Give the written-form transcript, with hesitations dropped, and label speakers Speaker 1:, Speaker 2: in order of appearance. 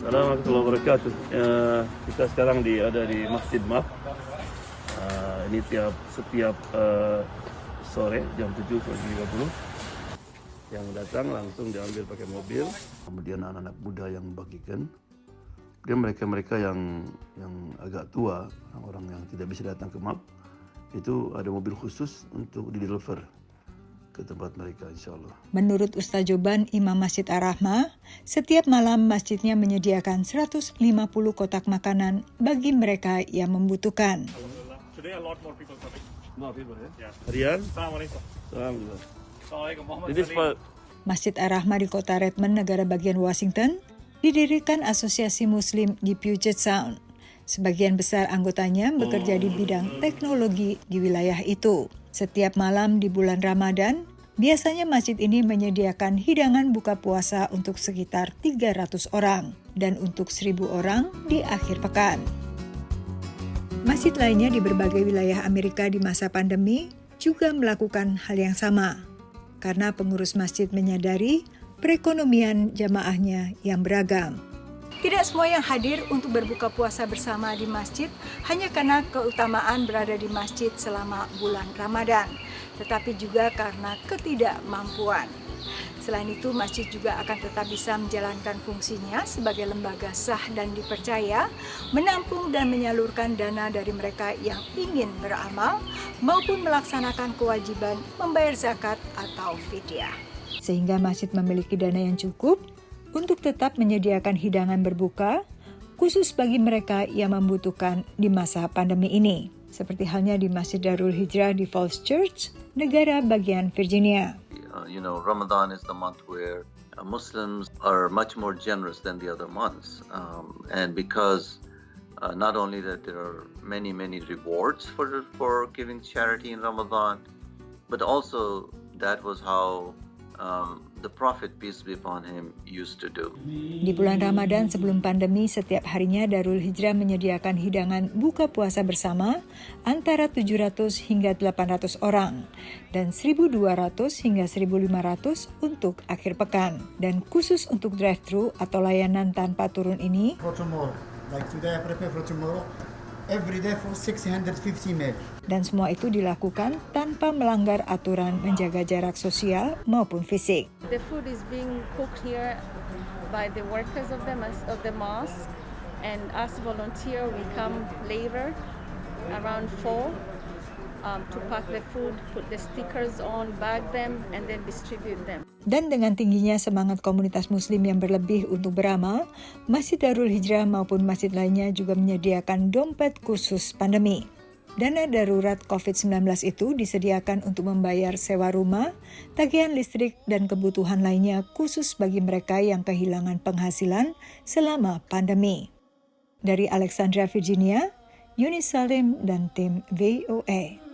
Speaker 1: Assalamualaikum warahmatullahi wabarakatuh. Kita sekarang ada di Masjid MAF. Ini setiap sore jam 7.30 yang datang langsung diambil pakai mobil. Kemudian anak-anak muda yang membagikan. Kemudian mereka yang agak tua, orang yang tidak bisa datang ke MAF, itu ada mobil khusus untuk di-deliver ke tempat mereka, insyaAllah.
Speaker 2: Menurut Ustaz Joban, Imam Masjid Ar-Rahmah, setiap malam masjidnya menyediakan 150 kotak makanan bagi mereka yang membutuhkan.
Speaker 3: Today a lot more people coming.
Speaker 1: More people, ya?
Speaker 3: Yeah.
Speaker 1: Rian?
Speaker 3: Assalamualaikum. Assalamualaikum. Muhammad Salim.
Speaker 2: Masjid Ar-Rahmah di kota Redmond, negara bagian Washington, didirikan Asosiasi Muslim di Puget Sound. Sebagian besar anggotanya bekerja di bidang teknologi di wilayah itu. Setiap malam di bulan Ramadan, biasanya masjid ini menyediakan hidangan buka puasa untuk sekitar 300 orang dan untuk 1.000 orang di akhir pekan. Masjid lainnya di berbagai wilayah Amerika di masa pandemi juga melakukan hal yang sama, karena pengurus masjid menyadari perekonomian jamaahnya yang beragam. Tidak semua yang hadir untuk berbuka puasa bersama di masjid hanya karena keutamaan berada di masjid selama bulan Ramadan, tetapi juga karena ketidakmampuan. Selain itu, masjid juga akan tetap bisa menjalankan fungsinya sebagai lembaga sah dan dipercaya, menampung dan menyalurkan dana dari mereka yang ingin beramal maupun melaksanakan kewajiban membayar zakat atau fidyah. Sehingga masjid memiliki dana yang cukup untuk tetap menyediakan hidangan berbuka, khusus bagi mereka yang membutuhkan di masa pandemi ini. Seperti halnya di Masjid Darul Hijrah di Falls Church, negara bagian Virginia.
Speaker 4: Ramadan is the month where Muslims are much more generous than the other months. And because not only that there are many rewards for giving charity in Ramadan, but also that was how the Prophet, peace be upon him, used to do.
Speaker 2: Di bulan Ramadan sebelum pandemi, setiap harinya Darul Hijrah menyediakan hidangan buka puasa bersama antara 700 hingga 800 orang dan 1.200 hingga 1.500 untuk akhir pekan. Dan khusus untuk drive-thru atau layanan tanpa turun ini,
Speaker 5: for tomorrow. Like today I prepare for tomorrow. Every day for 650 meal.
Speaker 2: Dan semua itu dilakukan tanpa melanggar aturan menjaga jarak sosial maupun fisik.
Speaker 6: The food is being cooked here by the workers of the mosque, and us volunteer we come later around 4 to pack the food, put the stickers on, bag them, and then distribute them.
Speaker 2: Dan dengan tingginya semangat komunitas muslim yang berlebih untuk beramal, Masjid Darul Hijrah maupun masjid lainnya juga menyediakan dompet khusus pandemi. Dana darurat COVID-19 itu disediakan untuk membayar sewa rumah, tagihan listrik, dan kebutuhan lainnya khusus bagi mereka yang kehilangan penghasilan selama pandemi. Dari Alexandria, Virginia, Yuni Salim dan tim VOA.